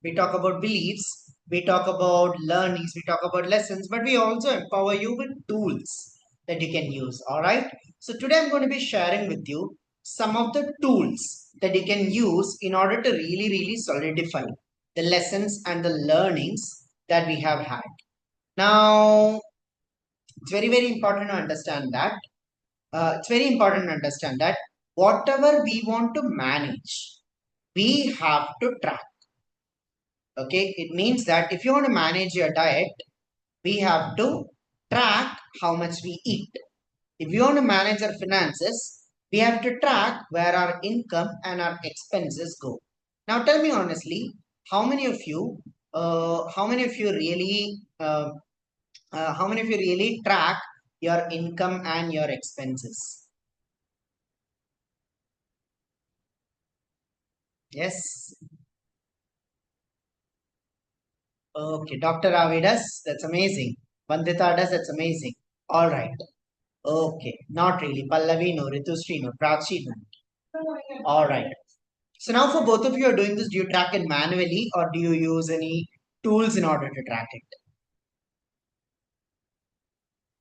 we talk about beliefs, we talk about learnings, we talk about lessons, but we also empower you with tools that you can use. All right. So today I'm going to be sharing with you some of the tools that you can use in order to really solidify the lessons and the learnings that we have had. Now, it's very important to understand that. It's very important to understand that whatever we want to manage, we have to track. Okay, it means that if you want to manage your diet, we have to track how much we eat. If you want to manage our finances, we have to track where our income and our expenses go. Now, tell me honestly, how many of you really, how many of you really track your income and your expenses? Yes. Okay, Dr. Ravi does. That's amazing. Vandita does. That's amazing. All right. Okay, not really. Pallavi, no. Ritushri, no. Prachi, no. All right. So now for both of you are doing this, do you track it manually or do you use any tools in order to track it?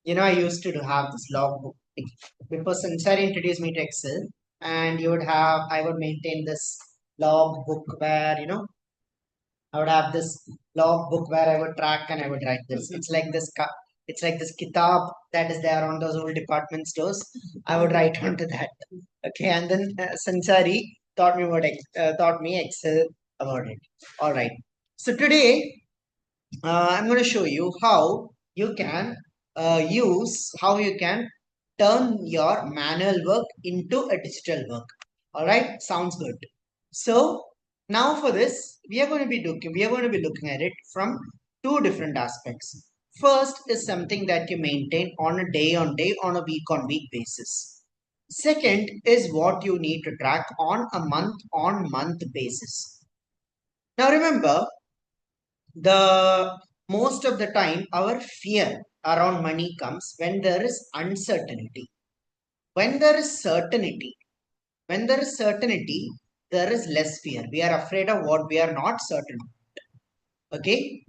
You know, I used to have this logbook before Sansari introduced me to Excel, and I would maintain this logbook where, I would have this logbook where I would track and I would write this. It's like this kitab that is there on those old department stores. I would write onto that. Okay, and then Sansari taught me Excel about it. All right. So today I'm going to show you how you can turn your manual work into a digital work. All right, sounds good. So now for this, we are going to be looking at it from two different aspects. First is something that you maintain on a day on day, on week basis. Second is what you need to track on month basis. Now remember, the most of the time our fear around money comes when there is uncertainty. When there is certainty, when there is certainty, there is less fear. We are afraid of what we are not certain of. Okay.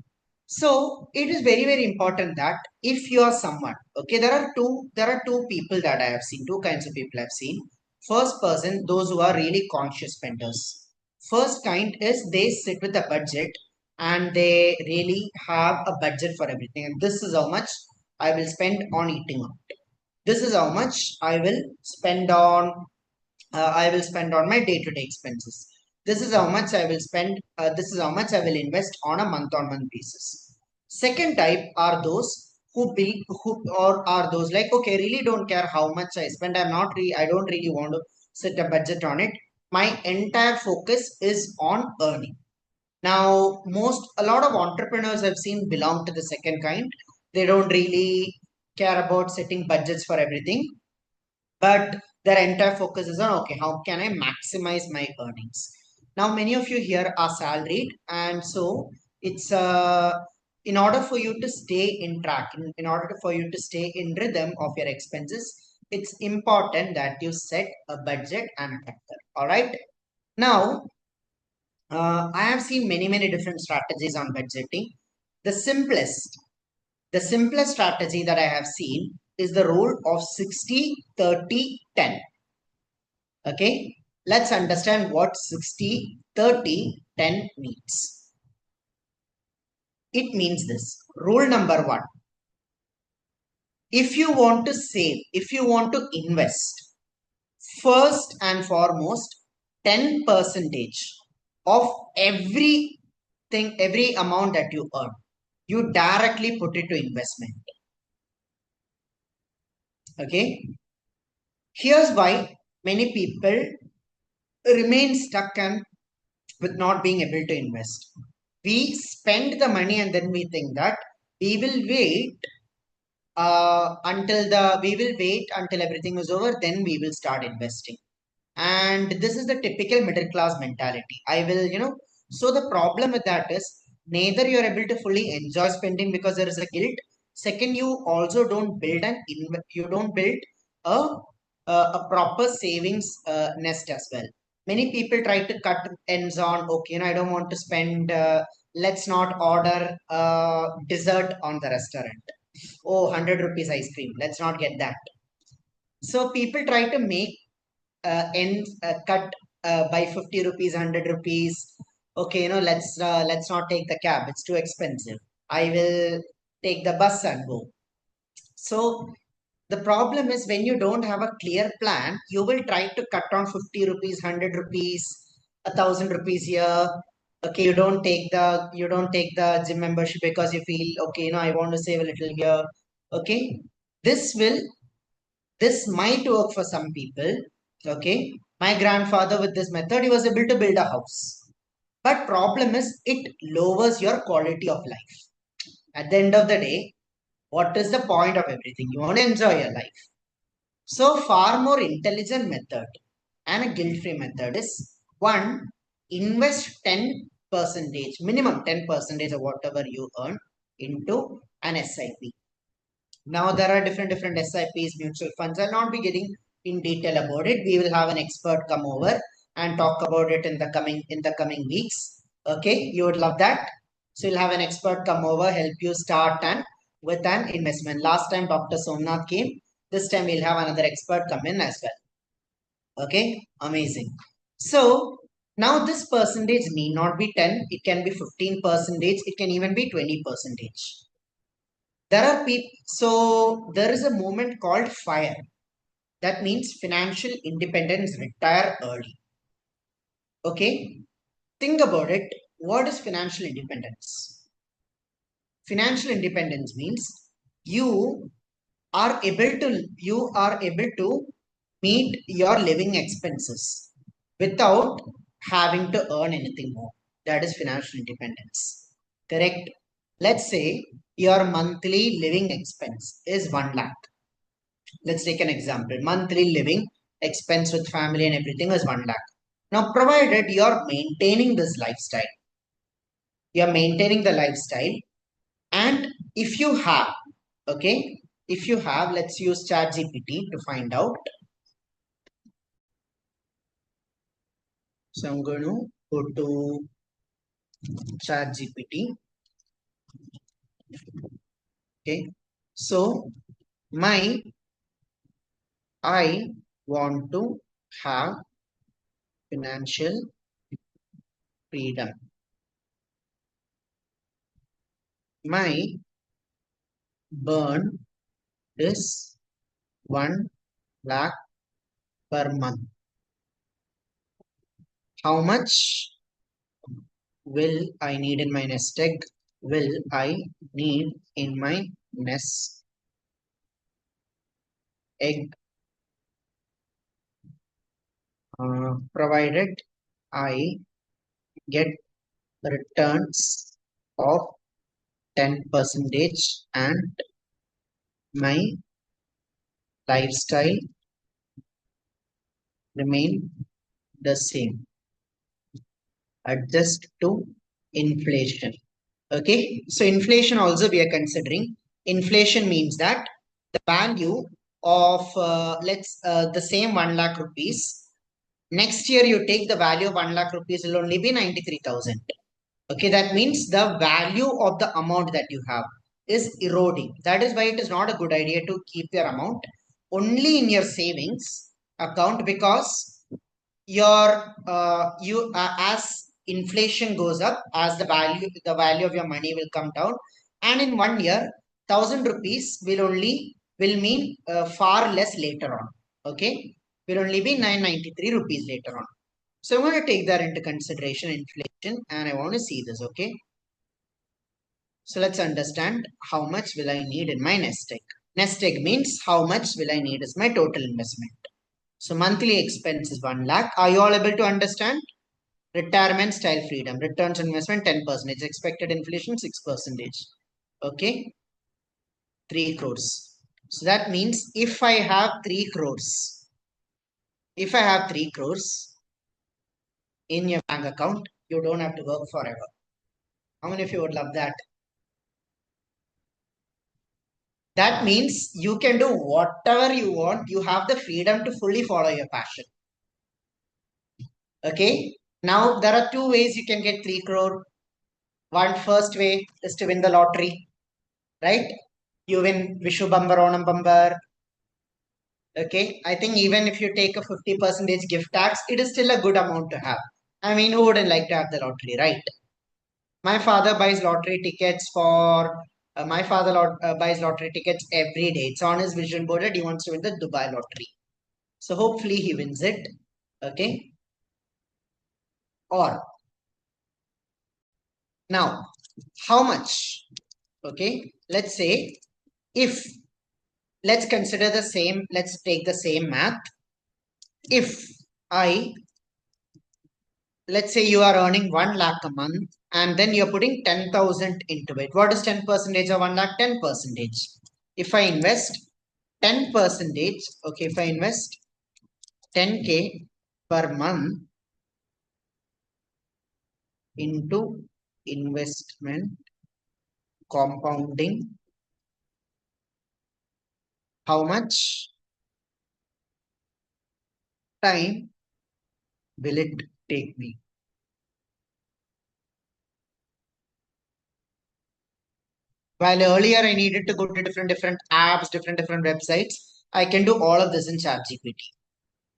So it is very important that if you are someone, okay, there are two people that I have seen, two kinds of people I've seen. First person, those who are really conscious spenders. First kind is they sit with a budget and they really have a budget for everything. And this is how much I will spend on eating out. This is how much I will spend on my day-to-day expenses. This is how much I will spend. This is how much I will invest on a month-on-month basis. Second type are those who or are those like, okay, really don't care how much I spend. I don't really want to set a budget on it. My entire focus is on earning. Now, a lot of entrepreneurs I've seen belong to the second kind. They don't really care about setting budgets for everything, but their entire focus is on, okay, how can I maximize my earnings? Now many of you here are salaried, and so it's in order for you to stay in track, in order for you to stay in rhythm of your expenses, it's important that you set a budget and a factor. All right. Now I have seen many different strategies on budgeting. the simplest the simplest strategy that I have seen is the rule of 60-30-10. Okay, let's understand what 60-30-10 means. It means this. Rule number one. If you want to save, if you want to invest, first and foremost, 10 percentage of every amount that you earn, you directly put it to investment. Okay. Here's why many people remain stuck and with not being able to invest. We spend the money and then we think that we will wait we will wait until everything is over, then we will start investing. And this is the typical middle class mentality. So the problem with that is neither you're able to fully enjoy spending because there is a guilt. Second, you also don't you don't build a, a proper savings nest as well. Many people try to cut ends on, okay, I don't want to spend, let's not order dessert on the restaurant. Oh, 100 rupees ice cream. Let's not get that. So people try to make ends cut by 50 rupees, 100 rupees. Okay, let's not take the cab. It's too expensive. I will take the bus and go. So the problem is when you don't have a clear plan, you will try to cut on 50 rupees, 100 rupees, 1,000 rupees here. Okay, you don't take the gym membership because you feel okay, I want to save a little here. Okay, this will this might work for some people. Okay, my grandfather with this method he was able to build a house. But problem is it lowers your quality of life. At the end of the day, what is the point of everything? You want to enjoy your life. So far more intelligent method and a guilt-free method is one, invest 10 percentage, minimum 10 percentage of whatever you earn into an SIP. Now there are different SIPs, mutual funds. I'll not be getting in detail about it. We will have an expert come over and talk about it in the coming weeks. Okay, you would love that. So you'll have an expert come over, help you start and with an investment. Last time Dr. Somnath came. This time we'll have another expert come in as well. Okay, amazing. So now this percentage need not be 10, it can be 15 percentage, it can even be 20 percentage. There are people, so there is a movement called FIRE. That means financial independence, retire early. Okay, think about it. What is financial independence? Financial independence means you you are able to meet your living expenses without having to earn anything more. That is financial independence. Correct? Let's say your monthly living expense is 1 lakh. Let's take an example. Monthly living expense with family and everything is 1 lakh. Now, provided you're maintaining this lifestyle, you're maintaining the lifestyle, and if you have, okay, if you have, let's use ChatGPT to find out. So I'm going to go to ChatGPT. Okay. So my I want to have financial freedom. My burn is 1 lakh per month. How much will I need in my nest egg? Will I need in my nest egg, provided I get returns of 10 percentage and my lifestyle remain the same, adjust to inflation. Okay, so inflation also we are considering. Inflation means that the value of let's the same 1 lakh rupees, next year you take the value of 1 lakh rupees will only be 93,000. Okay, that means the value of the amount that you have is eroding. That is why it is not a good idea to keep your amount only in your savings account, because your as inflation goes up, as the value of your money will come down, and in 1 year 1,000 rupees will mean far less later on. Okay, will only be 993 rupees later on. So I'm going to take that into consideration, inflation, and I want to see this. Okay, so let's understand how much will I need in my nest egg. Nest egg means how much will I need as my total investment. So monthly expense is 1 lakh. Are you all able to understand? Retirement style freedom. Returns on investment 10%. Expected inflation 6%. Okay. 3 crores. So that means if I have 3 crores, if I have 3 crores in your bank account, you don't have to work forever. How many of you would love that? That means you can do whatever you want. You have the freedom to fully follow your passion. Okay. Now there are two ways you can get 3 crore. One first way is to win the lottery, right? You win Vishu Bumper, Onam Bumper. Okay. I think even if you take a 50% gift tax, it is still a good amount to have. I mean, who wouldn't like to have the lottery, right? My father buys lottery tickets for buys lottery tickets every day. It's on his vision board that he wants to win the Dubai lottery. So hopefully he wins it. Okay. Or now, how much? Okay. Let's say if let's consider the same, let's take the same math. If I let's say you are earning 1 lakh a month and then you're putting 10,000 into it. What is 10 percentage of 1 lakh? 10 percentage. If I invest 10 percentage, okay, if I invest 10K per month into investment compounding, how much time will it take me? While earlier I needed to go to different apps, different websites, I can do all of this in ChatGPT.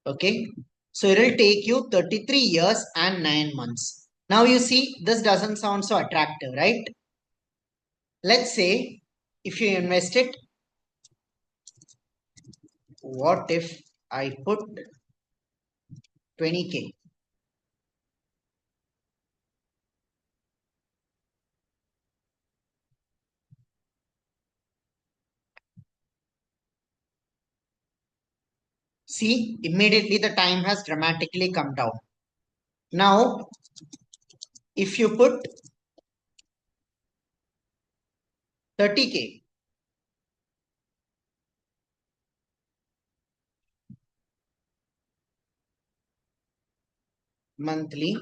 Okay. So it will take you 33 years and 9 months. Now you see, this doesn't sound so attractive, right? Let's say if you invest it, what if I put 20K? See, immediately the time has dramatically come down. Now, if you put 30K monthly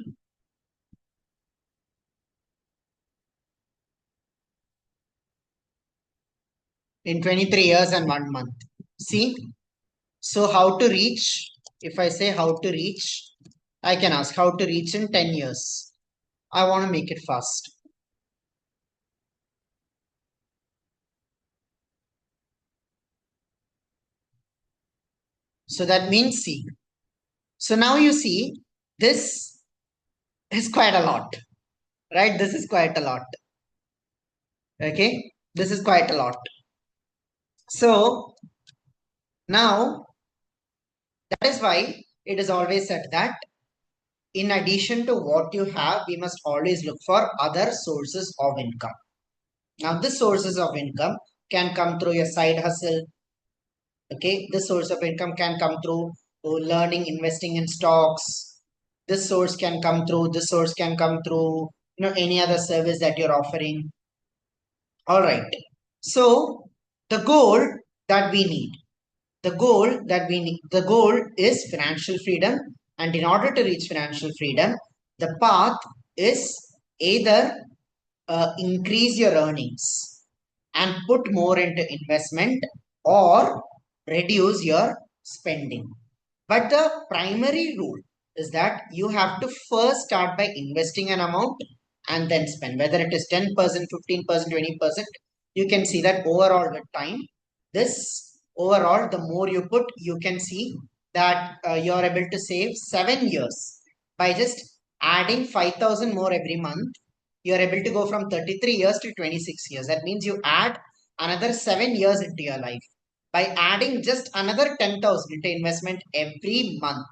in 23 years and 1 month. See, so how to reach? If I say how to reach, I can ask how to reach in 10 years. I want to make it fast. So that means C. So now you see, this is quite a lot, right? This is quite a lot. Okay. This is quite a lot. So now that is why it is always said that in addition to what you have, we must always look for other sources of income. Now, this sources of income can come through your side hustle. Okay. This source of income can come through learning, investing in stocks. This source can come through, this source can come through, any other service that you're offering. All right. So the goal that we need, the goal is financial freedom. And in order to reach financial freedom, the path is either increase your earnings and put more into investment or reduce your spending. But the primary rule is that you have to first start by investing an amount and then spend, whether it is 10%, 15%, 20%. You can see that overall with time, this overall, the more you put, you can see that you're able to save 7 years by just adding 5,000 more every month. You're able to go from 33 years to 26 years. That means you add another 7 years into your life by adding just another 10,000 into investment every month.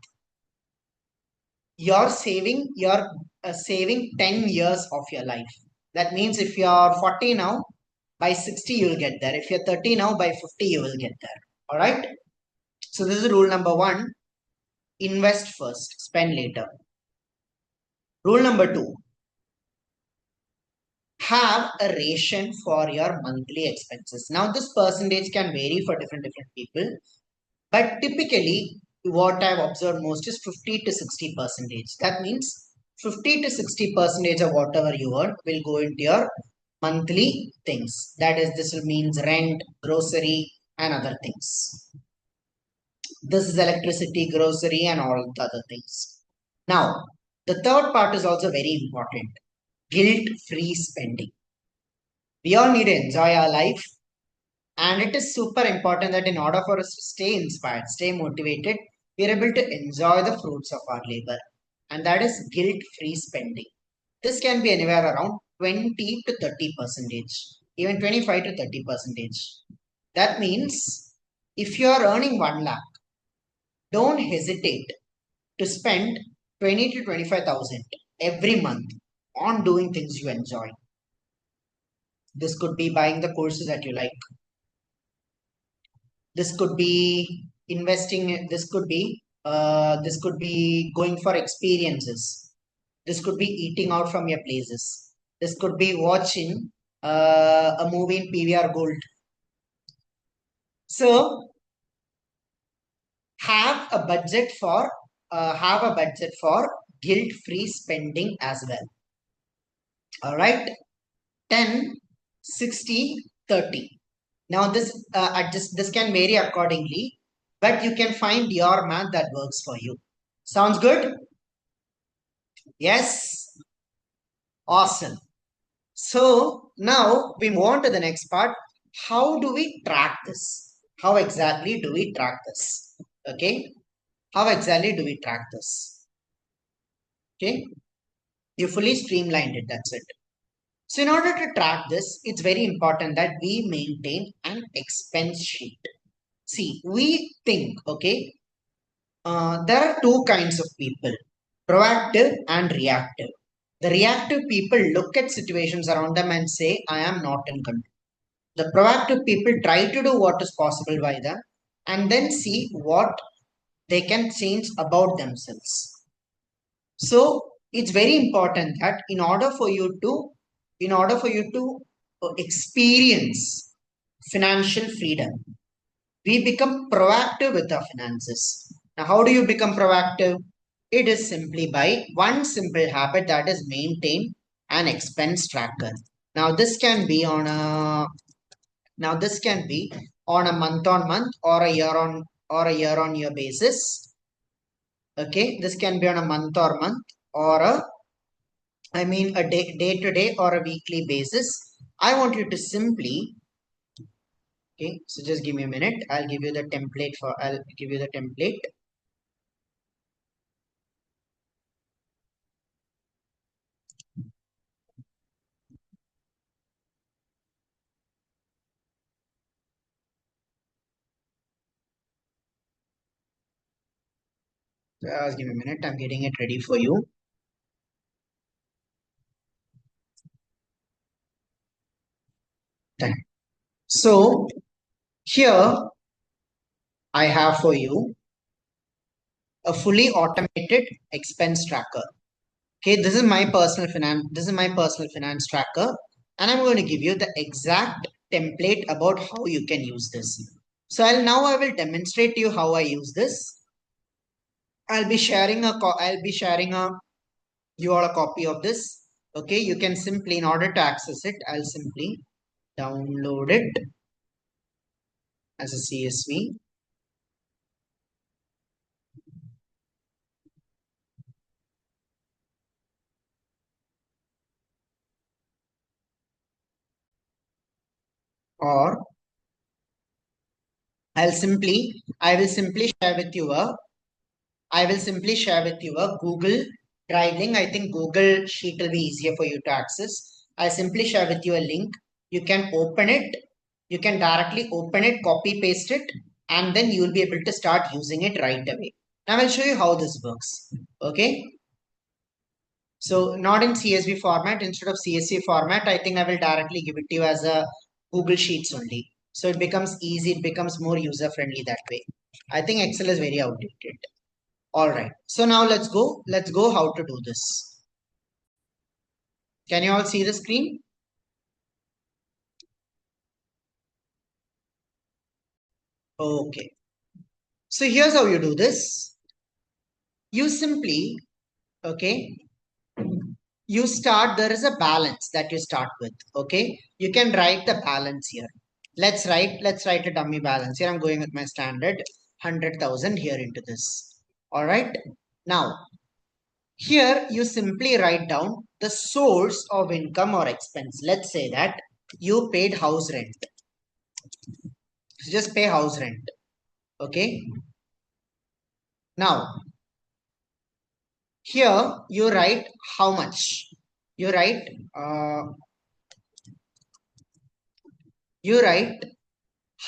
You're saving 10 years of your life. That means if you're 40 now, by 60 you'll get there. If you're 30 now, by 50 you will get there. All right. So this is rule number 1. Invest first, spend later. Rule number 2. Have a ration for your monthly expenses. Now this percentage can vary for different people. But typically, what I've observed most is 50 to 60 percentage. That means 50 to 60 percentage of whatever you earn will go into your monthly things. That is, this means rent, grocery, and other things. This is electricity, grocery, and all the other things. Now, the third part is also very important. Guilt-free spending. We all need to enjoy our life, and it is super important that in order for us to stay inspired, stay motivated, we are able to enjoy the fruits of our labor. And that is guilt-free spending. This can be anywhere around 20 to 30 percentage, even 25 to 30 percentage. That means if you are earning 1 lakh, don't hesitate to spend 20 to 25,000 every month on doing things you enjoy. This could be buying the courses that you like. This could be investing. This could be going for experiences. This could be eating out from your places. This could be watching a movie in PVR Gold. So have a budget for guilt-free spending as well. All right. 10, 60, 30. Now this can vary accordingly, but you can find your math that works for you. Sounds good? Yes. Awesome. So now we move on to the next part. How do we track this? How exactly do we track this? Okay. How exactly do we track this? Okay. You fully streamlined it. That's it. So in order to track this, it's very important that we maintain an expense sheet. See, we think, okay, there are two kinds of people, proactive and reactive. The reactive people look at situations around them and say, I am not in control. The proactive people try to do what is possible by them and then see what they can change about themselves. So it's very important that in order for you to experience financial freedom, we become proactive with our finances. Now, how do you become proactive? It is simply by one simple habit, that is maintain an expense tracker. Now, this can be on a month on month or a year on year basis. Okay, this can be on a month or a day to day or a weekly basis. I want you to simply, okay, so just give me a minute. I'll give you the template. Just give me a minute. I'm getting it ready for you. Done. So here I have for you a fully automated expense tracker. Okay, this is my personal finance tracker, and I'm going to give you the exact template about how you can use this. So I will demonstrate to you how I use this. I'll be sharing you all a copy of this. Okay, you can simply, in order to access it, I'll simply download it as a CSV. Or I will simply share with you a Google Drive link. I think Google Sheet will be easier for you to access. I'll simply share with you a link. You can open it. You can directly open it, copy paste it, and then you will be able to start using it right away. Now I'll show you how this works. Okay. So not in CSV format, instead of CSV format, I think I will directly give it to you as a Google Sheets only. So it becomes easy, it becomes more user friendly that way. I think Excel is very outdated. All right. So now let's go how to do this. Can you all see the screen? Okay. So here's how you do this. You simply, okay, there is a balance that you start with. Okay. You can write the balance here. Let's write a dummy balance here. I'm going with my standard 100,000 here into this. All right. Now Here you simply write down the source of income or expense. Let's say that you paid house rent. So just pay house rent. Okay. Now here you write how much. You write uh, you write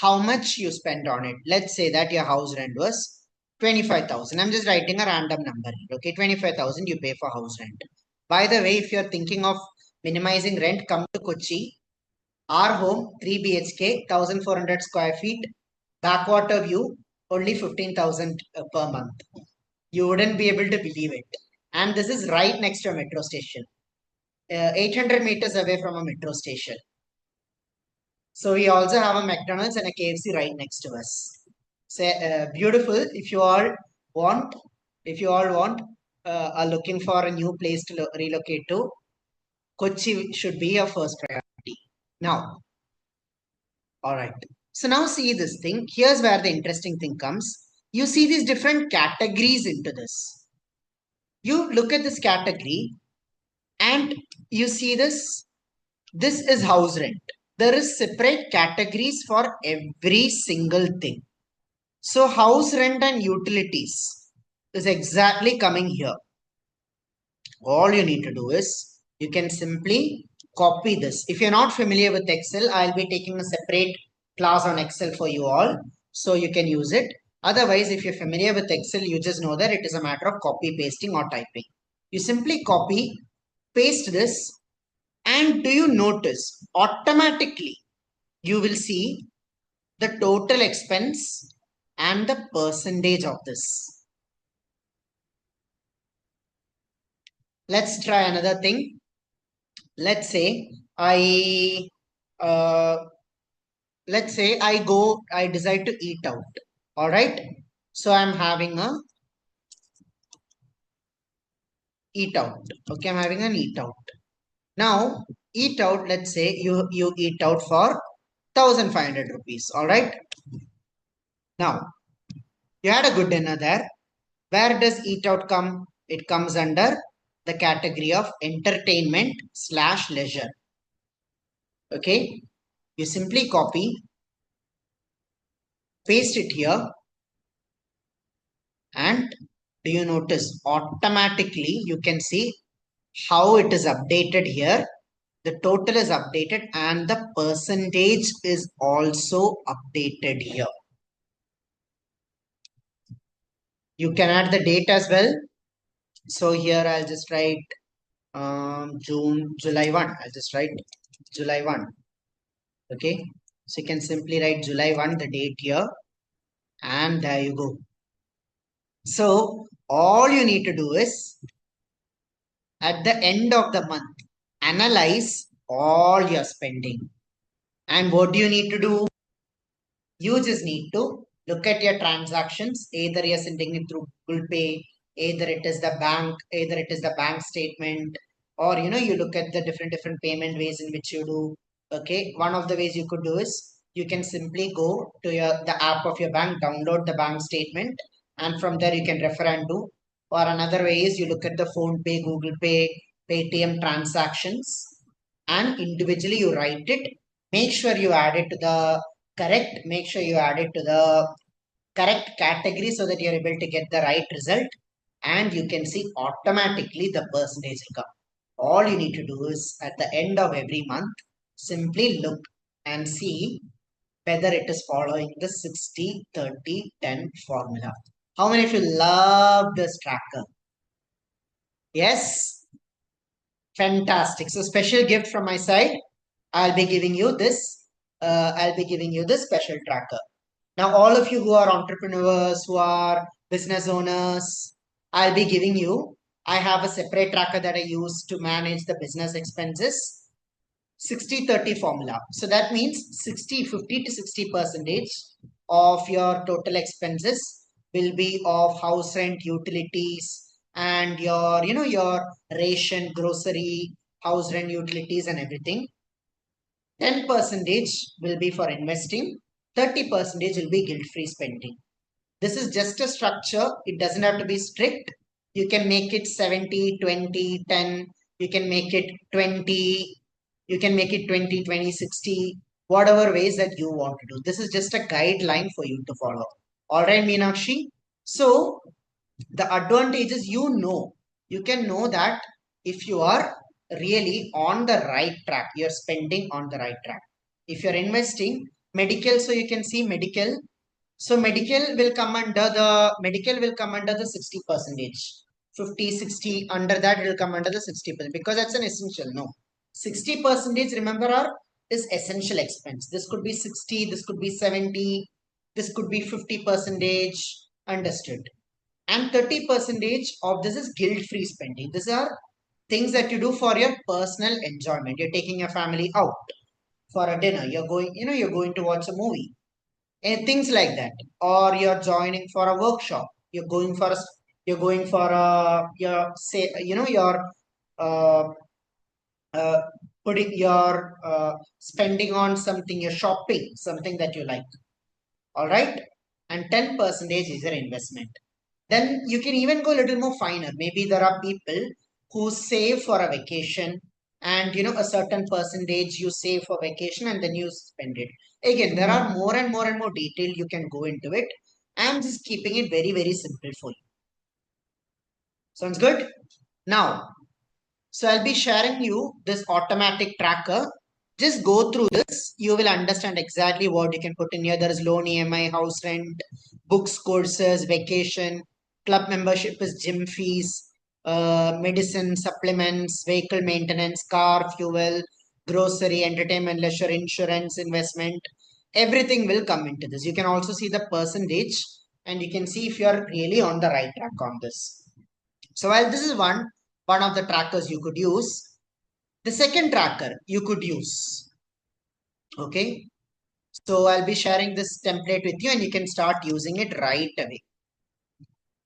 how much you spend on it. Let's say that your house rent was 25,000. I'm just writing a random number here. Okay, 25,000 you pay for house rent. By the way, if you're thinking of minimizing rent, come to Kochi. Our home, 3 BHK, 1400 square feet, backwater view, only 15,000 per month. You wouldn't be able to believe it. And this is right next to a metro station, 800 meters away from a metro station. So we also have a McDonald's and a KFC right next to us. So beautiful. Want, if you all want, are looking for a new place to relocate to, Kochi should be your first priority. Now, all right. So now see this thing. Here's where the interesting thing comes. You see these different categories into this. You look at this category and you see this. This is house rent. There is separate categories for every single thing. So house rent and utilities is exactly coming here. All you need to do is you can simply copy this. If you're not familiar with Excel, I'll be taking a separate class on Excel for you all, so you can use it. Otherwise, if you're familiar with Excel, you just know that it is a matter of copy pasting or typing. You simply copy, paste this, and do you notice automatically you will see the total expense and the percentage of this. Let's try another thing. Let's say uh, I decide to eat out. All right. So I'm having a eat out. Okay, I'm having an eat out. Now, eat out, let's say you eat out for 1,500 rupees. All right. Now, you had a good dinner there. Where does eat out come? It comes under the category of entertainment slash leisure. Okay. You simply copy, paste it here, and do you notice automatically you can see how it is updated here. The total is updated and the percentage is also updated here. You can add the date as well. So here I'll just write July 1. I'll just write July 1. Okay. So you can simply write July 1, the date here. And there you go. So all you need to do is at the end of the month, analyze all your spending. And what do you need to do? You just need to look at your transactions. Either you're sending it through Google Pay, either it is the bank, either it is the bank statement, or you look at the different payment ways in which you do. Okay, one of the ways you could do is you can simply go to the app of your bank, download the bank statement, and from there you can refer and do. Or another way is you look at the phone pay, Google Pay, Paytm transactions, and individually you write it. Make sure you add it to the make sure you add it to the correct category so that you're able to get the right result, and you can see automatically the percentage income. All you need to do is at the end of every month, simply look and see whether it is following the 60-30-10 formula. How many of you love this tracker? Yes? Fantastic. So special gift from my side. I'll be giving you this. I'll be giving you this special tracker. Now, all of you who are entrepreneurs, who are business owners, I'll be giving you. I have a separate tracker that I use to manage the business expenses. 60-30 formula. So that means 50 to 60 percentage of your total expenses will be of house rent, utilities, and your ration, grocery, house rent, utilities, and everything. 10 percentage will be for investing. 30 percentage will be guilt-free spending. This is just a structure. It doesn't have to be strict. You can make it 70, 20, 10. You can make it 20. You can make it 20, 20, 60. Whatever ways that you want to do. This is just a guideline for you to follow. All right, Meenakshi. So the advantage is, you can know that if you are really on the right track, you're spending on the right track. If you're investing medical, so you can see medical. So medical will come under the 60 percentage, 50, 60. Under that it will come under the 60% because that's an essential. No, 60 percentage, remember, is essential expense. This could be 60, this could be 70, this could be 50 percentage. Understood? And 30 percentage of this is guilt-free spending. These are things that you do for your personal enjoyment. You're taking your family out for a dinner. You're going to watch a movie and things like that. Or you're joining for a workshop. You're going for a, your, say, your, uh, uh, putting your, spending on something, you're shopping, something that you like. All right. And 10 percentage is your investment. Then you can even go a little more finer. Maybe there are people who save for a vacation, and a certain percentage you save for vacation and then you spend it. Again, there are more and more and more detail you can go into it. I'm just keeping it very, very simple for you. Sounds good? Now, so I'll be sharing you this automatic tracker. Just go through this. You will understand exactly what you can put in here. There is loan, EMI, house rent, books, courses, vacation, club membership is gym fees, medicine, supplements, vehicle maintenance, car, fuel, grocery, entertainment, leisure, insurance, investment. Everything will come into this. You can also see the percentage and you can see if you are really on the right track on this. So while this is one of the trackers you could use, the second tracker you could use. Okay. So I'll be sharing this template with you and you can start using it right away.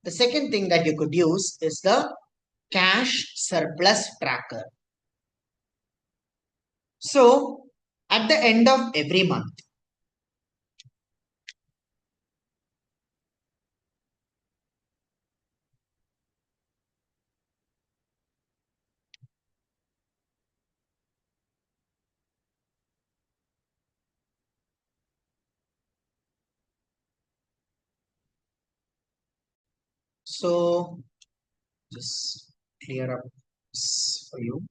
The second thing that you could use is the cash surplus tracker. So at the end of every month, so just clear up this for you.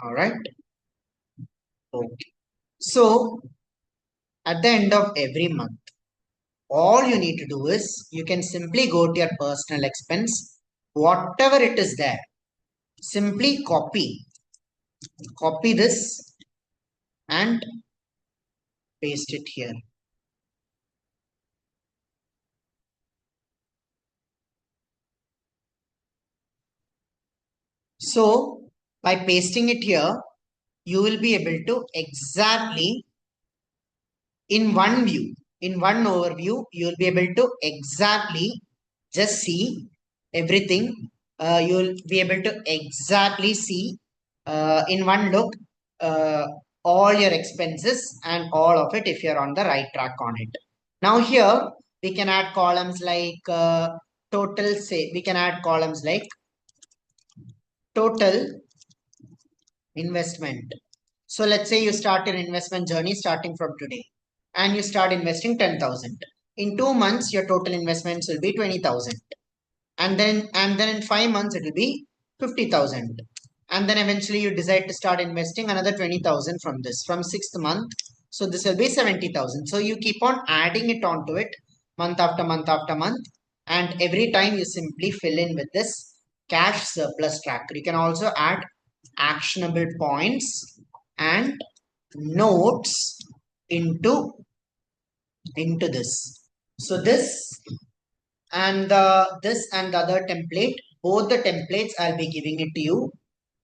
All right. Okay. So at the end of every month, all you need to do is you can simply go to your personal expense, whatever it is there, simply copy this and paste it here. So by pasting it here, you will be able to exactly in one view, in one overview, you will be able to exactly just see everything. You will be able to exactly see in one look uh, all your expenses and all of it if you're on the right track on it. Now here we can add columns like total, say we can add columns like total investment. So let's say you start your investment journey starting from today and you start investing 10,000. In 2 months, your total investments will be 20,000. And then in 5 months, it will be 50,000. And then eventually you decide to start investing another 20,000 from this, from 6th month. So this will be 70,000. So you keep on adding it onto it month after month after month. And every time you simply fill in with this cash surplus tracker. You can also add actionable points and notes into this. So this and the other template, both the templates I'll be giving it to you.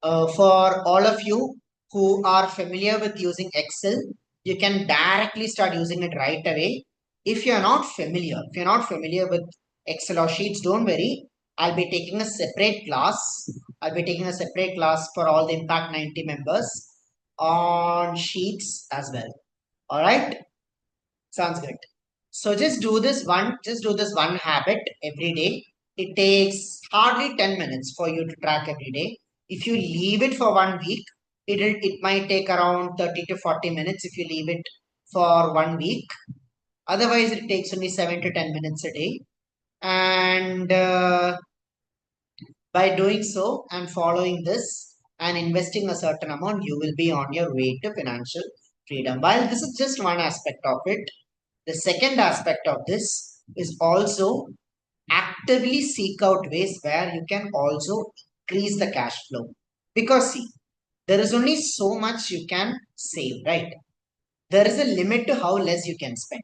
For all of you who are familiar with using Excel, you can directly start using it right away. If you're not familiar with Excel or Sheets, don't worry. I'll be taking a separate class I'll be taking a separate class for all the Impact 90 members on sheets as well. All right. Sounds good. So just do this one habit every day. It takes hardly 10 minutes for you to track every day. If you leave it for 1 week, it might take around 30 to 40 minutes if you leave it for 1 week. Otherwise, it takes only 7 to 10 minutes a day. And by doing so and following this and investing a certain amount, you will be on your way to financial freedom. While this is just one aspect of it, the second aspect of this is also actively seek out ways where you can also increase the cash flow. Because see, there is only so much you can save, right? There is a limit to how less you can spend,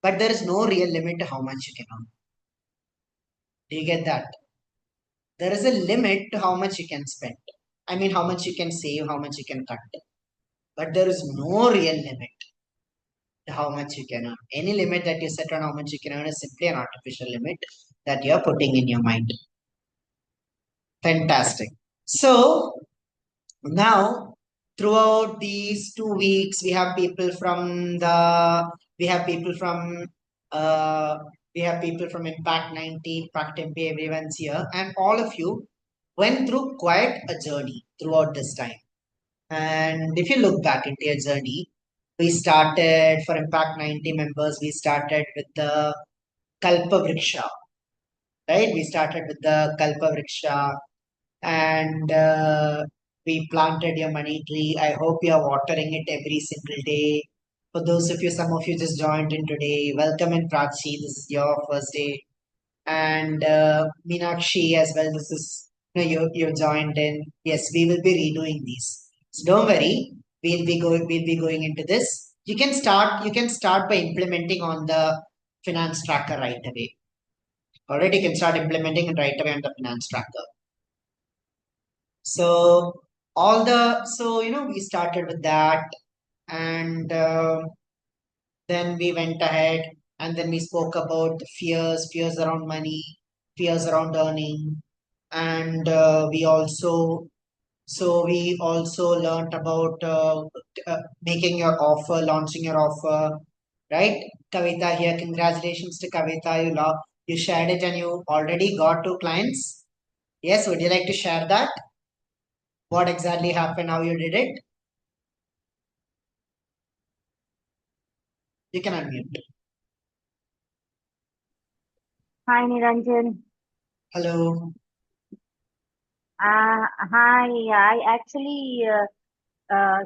but there is no real limit to how much you can earn. Do you get that? There is a limit to how much you can spend. I mean, how much you can save, how much you can cut. But there is no real limit to how much you can earn. Any limit that you set on how much you can earn is simply an artificial limit that you're putting in your mind. Fantastic. So now, throughout these 2 weeks, we have people from uh, we have people from Impact 90, Impact MP, everyone's here, and all of you went through quite a journey throughout this time. And if you look back into your journey, we started for Impact 90 members, we started with the Kalpa Vriksha, right? We started with the Kalpa Vriksha and we planted your money tree. I hope you are watering it every single day. For those of you, some of you just joined in today, welcome in Prachi. This is your first day. And Meenakshi as well. This is you joined in. Yes, we will be redoing these. So don't worry. We'll be going into this. You can start by implementing on the finance tracker right away. Already you can start implementing it right away on the finance tracker. So we started with that, and then we went ahead, and then we spoke about the fears around money, fears around earning, and we also learned about making your offer, launching your offer, right? Kavita here, congratulations to Kavita. You shared it, and you already got 2 clients. Yes, would you like to share that? What exactly happened, how you did it? You can unmute. Hi, Niranjan. Hello. Hi, I actually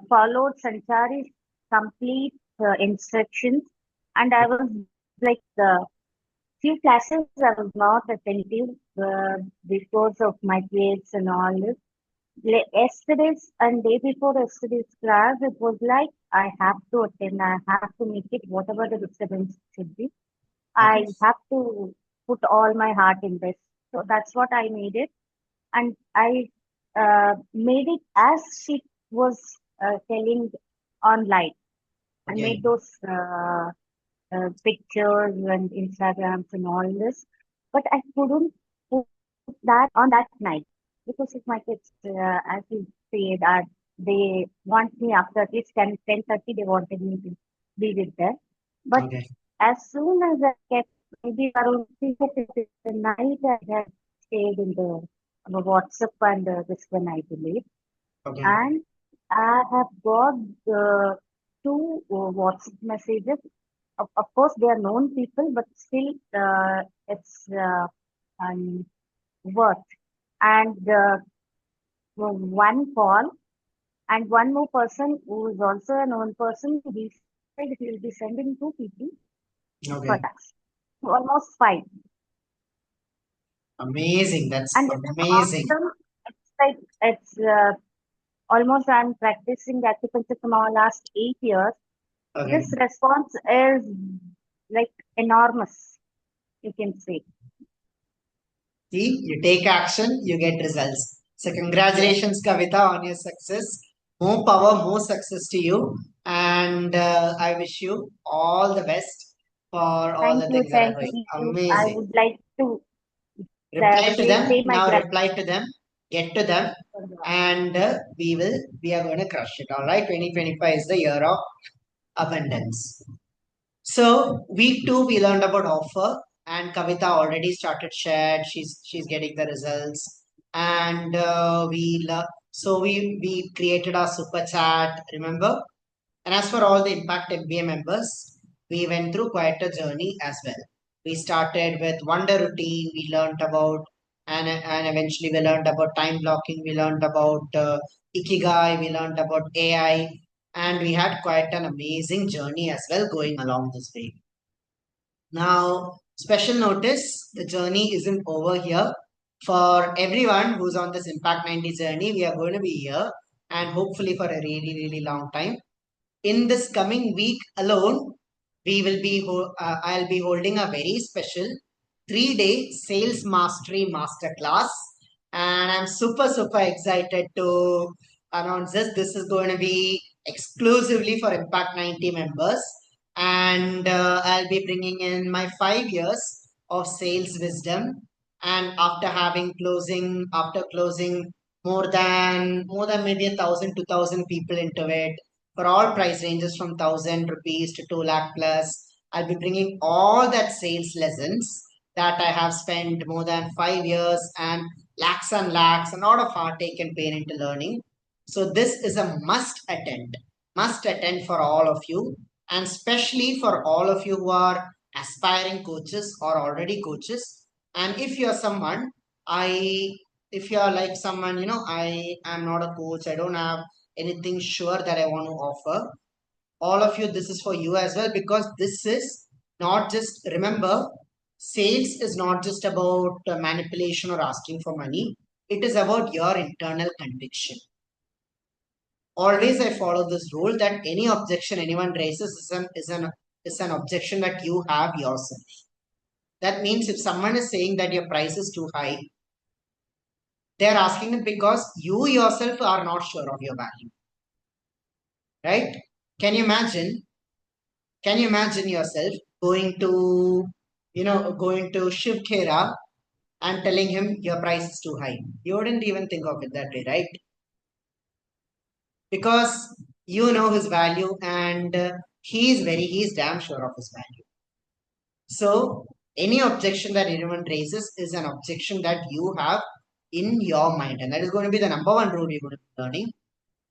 followed Sanchari's complete instructions, and I was like few classes I was not attentive because of my grades and all this. Yesterday's and day before yesterday's class, it was like I have to attend, I have to make it whatever the disturbance should be. Okay. I have to put all my heart in this. So that's what I made it. And I made it as she was telling online and Okay. made those pictures and Instagrams and all this. But I couldn't put that on that night because of my kids, as you say, that they want me after at least 10:30, they wanted me to be with them. But Okay. as soon as I kept, maybe around 3:30 the night, I had stayed in the WhatsApp and this one, I believe. Okay. And I have got two WhatsApp messages. Of course, they are known people, but still, it's worth. And one call, and one more person who is also a known person, he said he will be sending two people for Okay. tax. So almost five. Amazing. That's And this is amazing. awesome. It's like it's almost I'm practicing acupuncture for my last 8 years. Okay. This response is like enormous, you can say. See, you take action, you get results. So Yes. congratulations, Kavita, on your success. More power, more success to you. And I wish you all the best for all the things that are Thank going. you. I Amazing. would like to Reply to them. say my Now gratitude. reply to them. Get to them, and we are going to crush it. All right, 2025 is the year of abundance. So week two, we learned about offer, and Kavita already started shared. She's getting the results, and we created our super chat. Remember, and as for all the Impact MBA members, we went through quite a journey as well. We started with Wonder Routine, we learned about, and eventually we learned about time blocking, we learned about Ikigai, we learned about AI, and we had quite an amazing journey as well going along this way. Now, special notice, the journey isn't over here. For everyone who's on this Impact 90 journey, we are going to be here and hopefully for a really, really long time. In this coming week alone, I'll be holding a very special 3-day sales mastery masterclass, and I'm super excited to announce this. This is going to be exclusively for Impact 90 members, and I'll be bringing in my 5 years of sales wisdom. And after closing more than maybe 1,000 2,000 people into it, for all price ranges from 1,000 rupees to 2 lakh plus. I'll be bringing all that sales lessons that I have spent more than 5 years and lakhs, a lot of heartache and pain into learning. So this is a must attend for all of you, and especially for all of you who are aspiring coaches or already coaches. And if you're someone, I, if you're like someone, I am not a coach, I don't have anything sure that I want to offer. All of you, this is for you as well, because this is not just, remember, sales is not just about manipulation or asking for money. It is about your internal conviction. Always I follow this rule that any objection anyone raises is an objection that you have yourself. That means if someone is saying that your price is too high, they are asking it because you yourself are not sure of your value, right? Can you imagine? Can you imagine yourself going to, going to Shiv Khera and telling him your price is too high? You wouldn't even think of it that way, right? Because you know his value, and he's damn sure of his value. So any objection that anyone raises is an objection that you have in your mind, and that is going to be the number one rule you're going to be learning.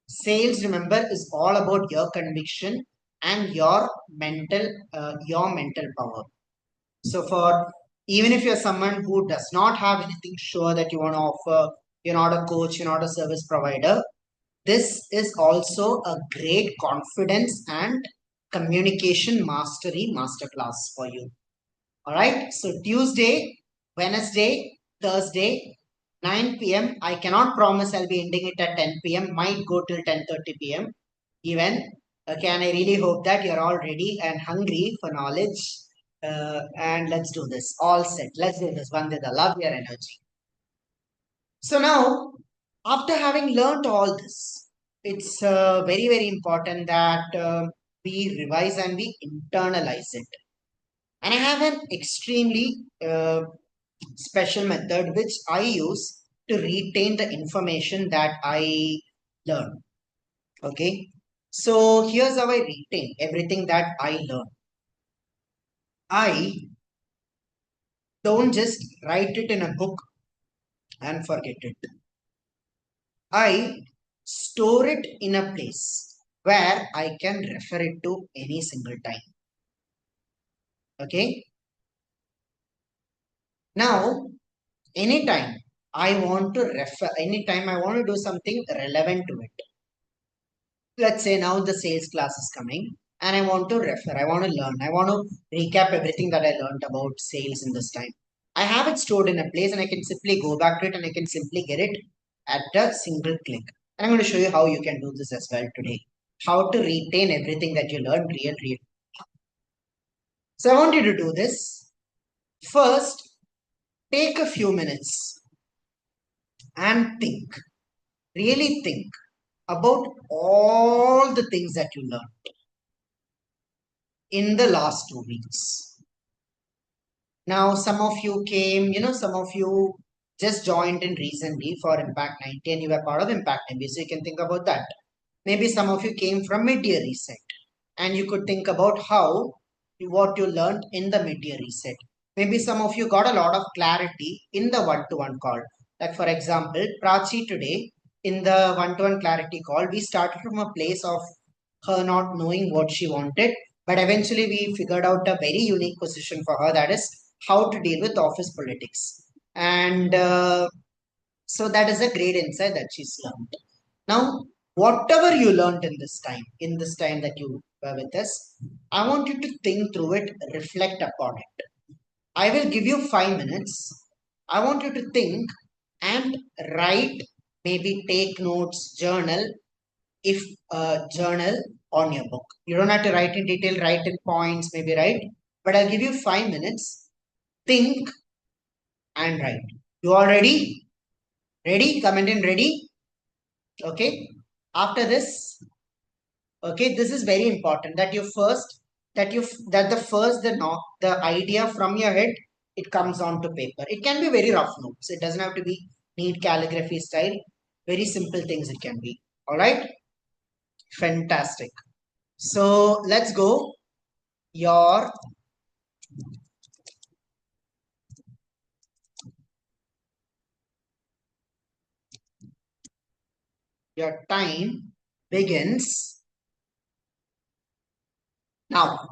Sales, remember, is all about your conviction and your mental power. So for even if you're someone who does not have anything sure that you want to offer, you're not a coach, you're not a service provider, this is also a great confidence and communication mastery masterclass for you. All right. So Tuesday, Wednesday, Thursday, 9 p.m. I cannot promise I'll be ending it at 10 p.m. Might go till 10:30 p.m. even. Okay, and I really hope that you're all ready and hungry for knowledge. And let's do this. All set. Let's do this. Vandita, love your energy. So now, after having learned all this, it's very important that we revise and we internalize it. And I have an extremely special method which I use to retain the information that I learn. Okay. So here's how I retain everything that I learn. I don't just write it in a book and forget it. I store it in a place where I can refer it to any single time. Okay. Now, anytime anytime I want to do something relevant to it. Let's say now the sales class is coming and I want to refer, I want to learn, I want to recap everything that I learned about sales in this time. I have it stored in a place and I can simply go back to it and I can simply get it at a single click. And I'm going to show you how you can do this as well today. How to retain everything that you learn real. So I want you to do this. First, take a few minutes and think, really think about all the things that you learned in the last 2 weeks. Now, some of you came, some of you just joined in recently for Impact 90 and you were part of Impact 90. So you can think about that. Maybe some of you came from mid-year reset and you could think about how what you learned in the mid-year reset. Maybe some of you got a lot of clarity in the one-to-one call. Like for example, Prachi today in the one-to-one clarity call, we started from a place of her not knowing what she wanted, but eventually we figured out a very unique position for her, that is how to deal with office politics. And so that is a great insight that she's learned. Now, whatever you learned in this time that you were with us, I want you to think through it, reflect upon it. I will give you 5 minutes. I want you to think and write, maybe take notes, journal, if journal on your book. You don't have to write in detail, write in points, maybe write, but I'll give you 5 minutes. Think and write. You all ready? Ready? Comment in ready. Okay. After this, okay, this is very important that you first that the first the idea from your head it comes onto paper. It can be very rough notes. It doesn't have to be neat calligraphy style. Very simple things it can be. All right. Fantastic. So let's go. Your your time begins now.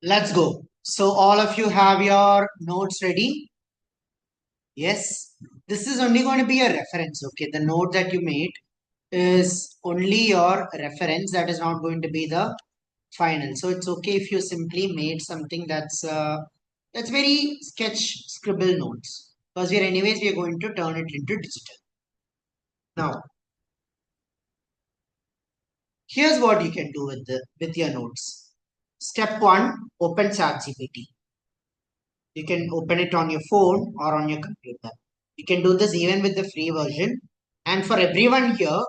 Let's go. So all of you have your notes ready? Yes. This is only going to be a reference. Okay. The note that you made is only your reference. That is not going to be the final. So it's okay if you simply made something that's very sketch scribble notes, because we are going to turn it into digital. Now, here's what you can do with your notes. Step one, open ChatGPT. You can open it on your phone or on your computer. You can do this even with the free version. And for everyone here,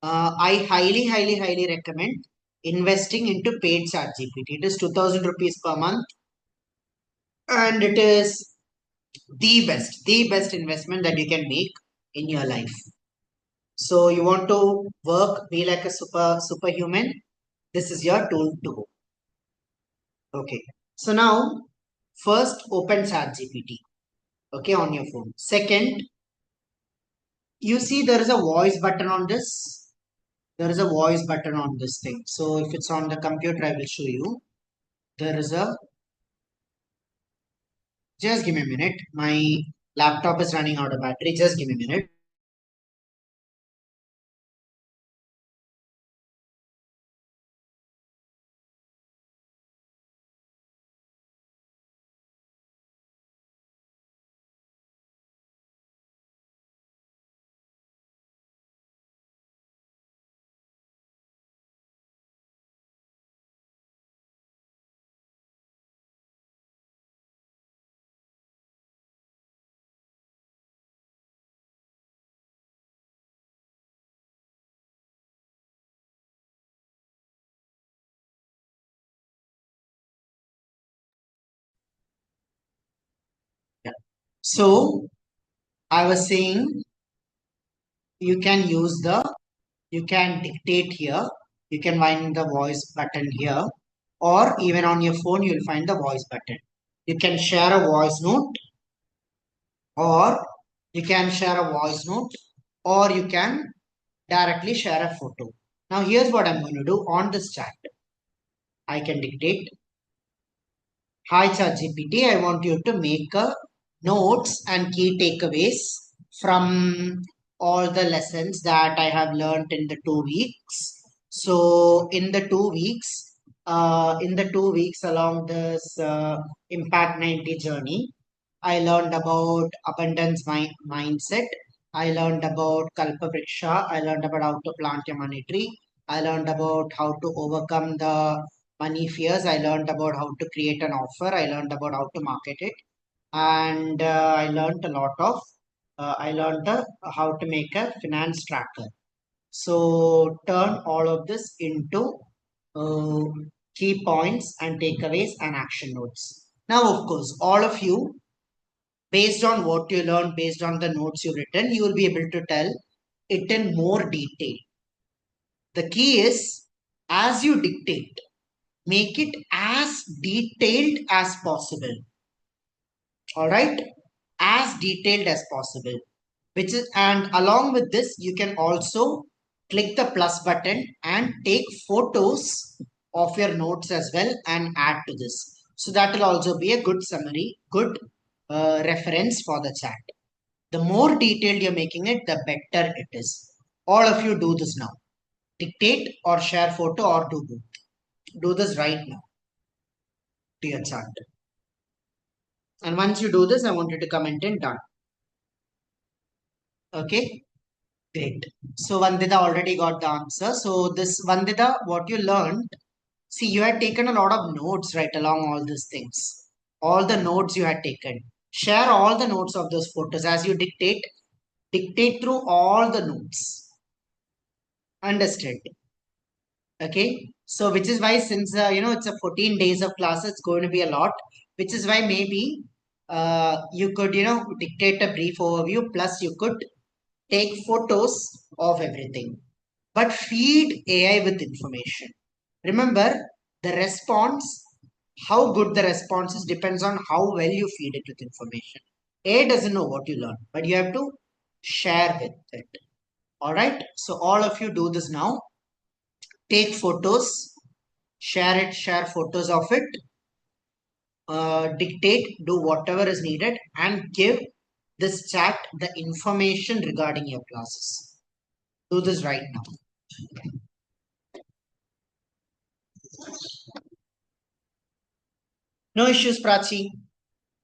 I highly recommend investing into paid ChatGPT. It is 2000 rupees per month, and it is the best investment that you can make in your life. So you want to work, be like a superhuman. This is your tool to go. Okay. So now, first open ChatGPT. Okay, on your phone. Second, you see there is a voice button on this. There is a voice button on this thing. So if it's on the computer, I will show you. There is a. Just give me a minute. My laptop is running out of battery. Just give me a minute. Yeah. So I was saying you can use you can dictate here. You can find the voice button here, or even on your phone, you'll find the voice button. You can share a voice note, or you can share a voice note, or you can directly share a photo. Now, here's what I'm going to do on this chat. I can dictate, "Hi ChatGPT, I want you to make a notes and key takeaways from all the lessons that I have learned in the 2 weeks." So in the 2 weeks along this Impact 90 journey, I learned about abundance mindset. I learned about Kalpavriksha. I learned about how to plant your money tree. I learned about how to overcome the money fears. I learned about how to create an offer. I learned about how to market it. And I learned a lot of, I learned how to make a finance tracker. So turn all of this into uh, key points and takeaways and action notes. Now, of course, all of you based on what you learn, based on the notes you written, you will be able to tell it in more detail. The key is, as you dictate, make it as detailed as possible. All right, as detailed as possible. Which is, and along with this, you can also click the plus button and take photos of your notes as well and add to this. So that will also be a good summary, good reference for the chat. The more detailed you're making it, the better it is. All of you do this now. Dictate or share photo or do both. Do this right now to your chart. And once you do this, I want you to comment in done. Okay, great. So Vandita already got the answer. So this Vandita, what you learned, see, you had taken a lot of notes right along all these things. All the notes you had taken. Share all the notes of those photos as you dictate. Dictate through all the notes. Understood? Okay, so which is why, since it's a 14 days of class, it's going to be a lot, which is why maybe you could dictate a brief overview, plus you could take photos of everything, but feed AI with information. Remember, the response, how good the response is, depends on how well you feed it with information. AI doesn't know what you learn, but you have to share with it. All right, so all of you do this now. Take photos, share it, share photos of it, dictate, do whatever is needed, and give this chat the information regarding your classes. Do this right now. No issues, Prachi.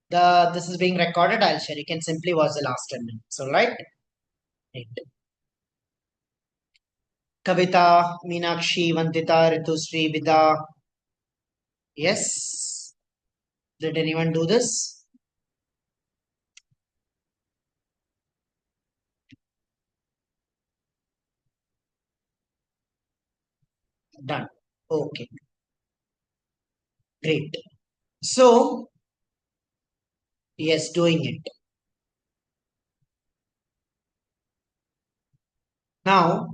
This is being recorded. I'll share. You can simply watch the last 10 minutes. All right. Right. Kavita, Meenakshi, Vandita, Ritusri, Vida. Yes. Did anyone do this? Done. Okay. Great. So, yes, doing it. Now,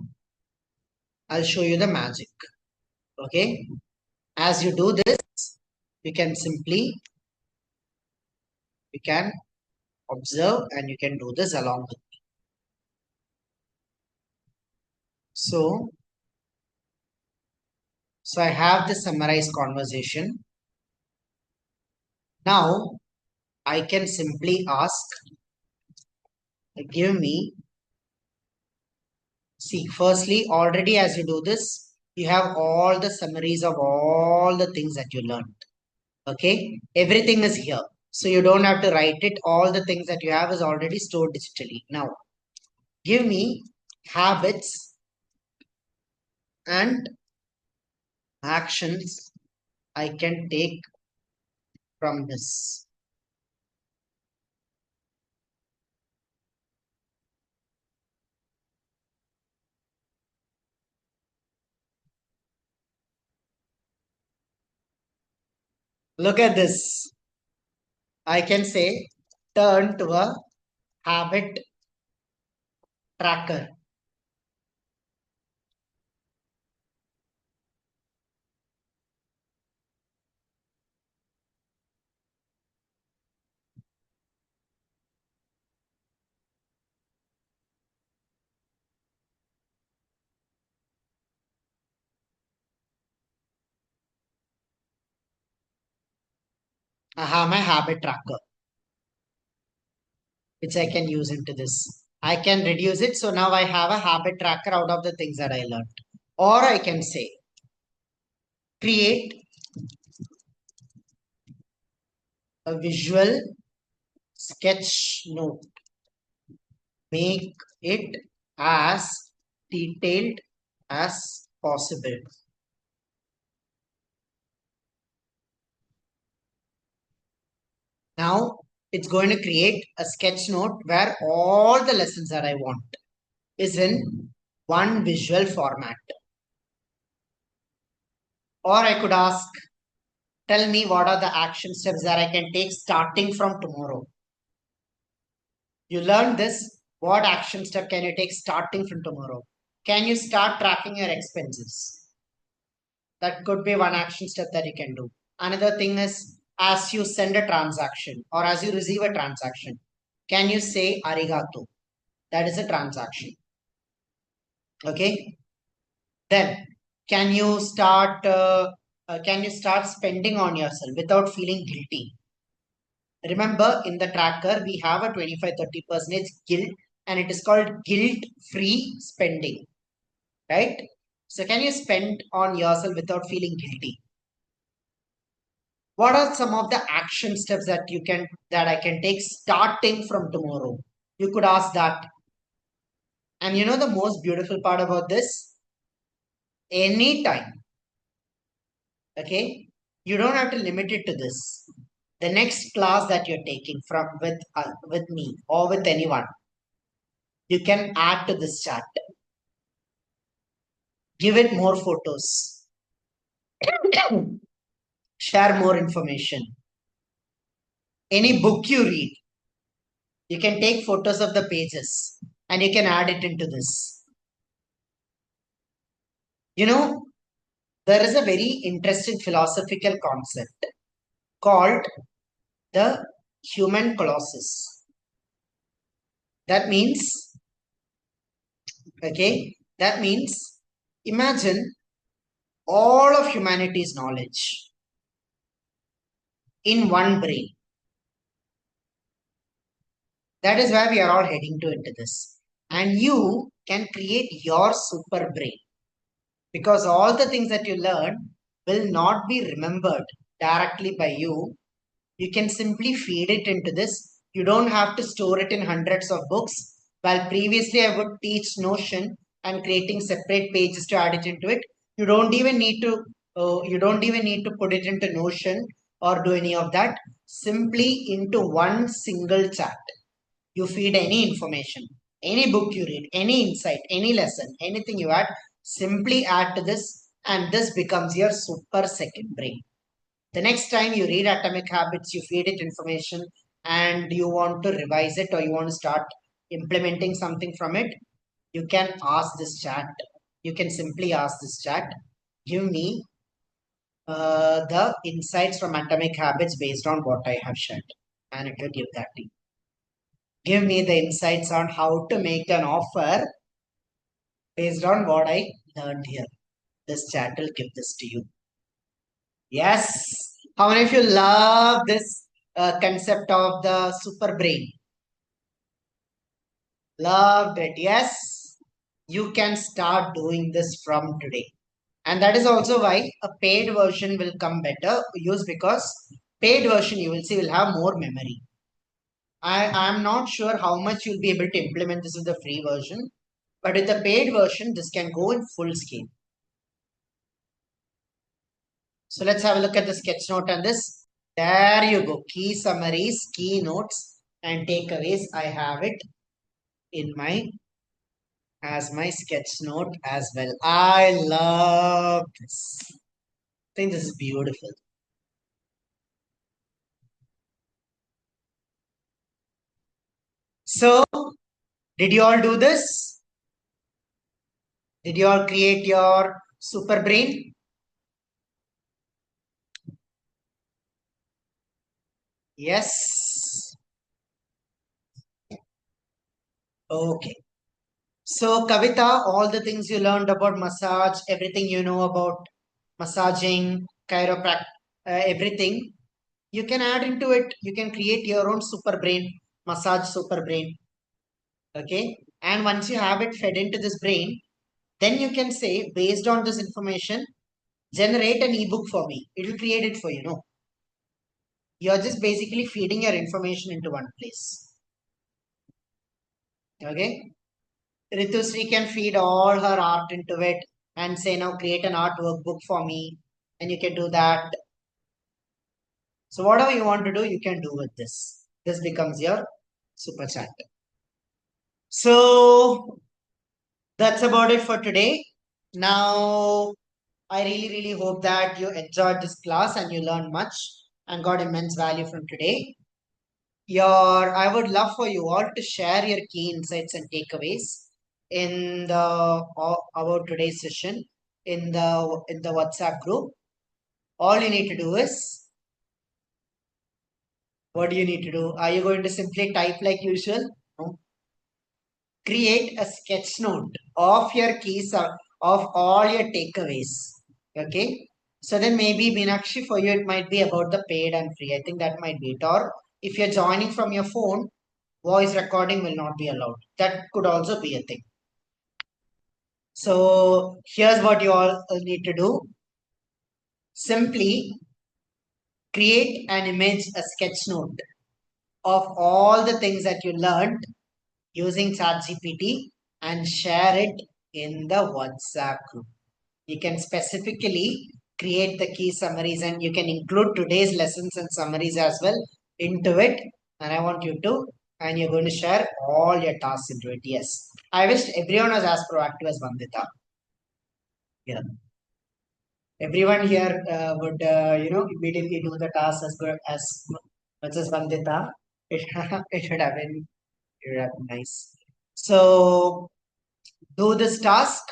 I'll show you the magic. Okay. As you do this, you can simply, you can observe and you can do this along with me. So I have the summarized conversation. Now I can simply ask, give me, see, firstly, already as you do this, you have all the summaries of all the things that you learned. Okay, everything is here. So you don't have to write it. All the things that you have is already stored digitally. Now, give me habits and actions I can take from this. Look at this. I can say turn to a habit tracker. I have my habit tracker, which I can use into this. I can reduce it. So now I have a habit tracker out of the things that I learned. Or I can say, create a visual sketch note. Make it as detailed as possible. Now it's going to create a sketch note where all the lessons that I want is in one visual format. Or I could ask, tell me what are the action steps that I can take starting from tomorrow. You learned this. What action step can you take starting from tomorrow? Can you start tracking your expenses? That could be one action step that you can do. Another thing is, as you send a transaction or as you receive a transaction, can you say arigato? That is a transaction. Okay. Then can you start spending on yourself without feeling guilty? Remember, in the tracker, we have a 25-30% guilt, and it is called guilt-free spending, right? So can you spend on yourself without feeling guilty? What are some of the action steps that I can take starting from tomorrow? You could ask that. And you know the most beautiful part about this? Anytime, okay? You don't have to limit it to this. The next class that you're taking from with me or with anyone, you can add to this chat. Give it more photos. Share more information. Any book you read, you can take photos of the pages and you can add it into this. You know, there is a very interesting philosophical concept called the human colossus. That means, okay, that means imagine all of humanity's knowledge in one brain. That is where we are all heading to into this. And you can create your super brain because all the things that you learn will not be remembered directly by you. You can simply feed it into this. You don't have to store it in hundreds of books. While previously I would teach Notion and creating separate pages to add it into it. You don't even need to put it into Notion or do any of that. Simply into one single chat. You feed any information, any book you read, any insight, any lesson, anything you add, simply add to this, and this becomes your super second brain. The next time you read Atomic Habits, you feed it information and you want to revise it or you want to start implementing something from it, you can ask this chat. You can simply ask this chat, give me the insights from Atomic Habits based on what I have shared. And it will give that to you. Give me the insights on how to make an offer based on what I learned here. This chat will give this to you. Yes. How many of you love this concept of the super brain? Loved it. Yes. You can start doing this from today. And that is also why a paid version will come better use because paid version you will see will have more memory. I'm not sure how much you'll be able to implement this with the free version, but with the paid version, this can go in full scale. So let's have a look at the sketch note on this. There you go. Key summaries, key notes, and takeaways. I have it in my as my sketch note as well. I love this. I think this is beautiful. So, did you all do this? Did you all create your super brain? Yes. Okay. So, Kavita, all the things you learned about massage, everything you know about massaging, chiropractic, everything, you can add into it. You can create your own super brain, massage super brain. Okay. And once you have it fed into this brain, then you can say, based on this information, generate an ebook for me. It will create it for you. No, you're just basically feeding your information into one place. Okay. Ritusri can feed all her art into it and say, now create an art workbook for me. And you can do that. So whatever you want to do, you can do with this. This becomes your super chat. So that's about it for today. Now, I really hope that you enjoyed this class and you learned much and got immense value from today. I would love for you all to share your key insights and takeaways in the about today's session in the WhatsApp group. All you need to do is, what do you need to do? Are you going to simply type like usual? No. Create a sketch note of your keys of all your takeaways. Okay. So then maybe Meenakshi, for you it might be about the paid and free. I think that might be it. Or if you're joining from your phone, voice recording will not be allowed. That could also be a thing. So here's what you all need to do. Simply create an image, a sketch note of all the things that you learned using ChatGPT and share it in the WhatsApp group. You can specifically create the key summaries and you can include today's lessons and summaries as well into it. And I want you to, and you're going to share all your tasks into it. Yes. I wish everyone was as proactive as Vandita. Yeah. Everyone here would, immediately do the task as good as much as Vandita. It, it should have been, it would have been nice. So do this task.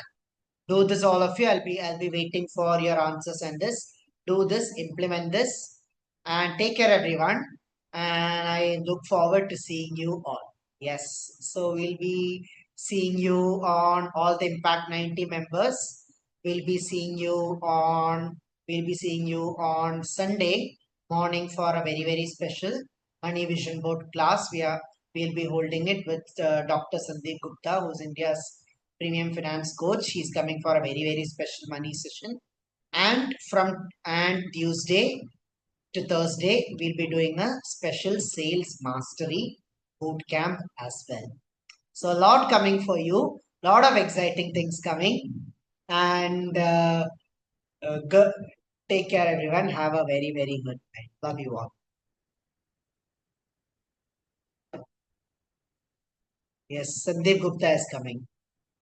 Do this, all of you. I'll be waiting for your answers and this. Do this, implement this, and take care, everyone. And I look forward to seeing you all. Yes. So we'll be seeing you on all the Impact 90 members. We'll be seeing you on we'll be seeing you on Sunday morning for a very, very special Money Vision Board class. We'll be holding it with Dr. Sandeep Gupta, who's India's premium finance coach. He's coming for a very, very special money session. And Tuesday to Thursday, we'll be doing a special sales mastery boot camp as well. So a lot coming for you, lot of exciting things coming, and go, take care, everyone. Have a very, very good night. Love you all. Yes, Sandeep Gupta is coming.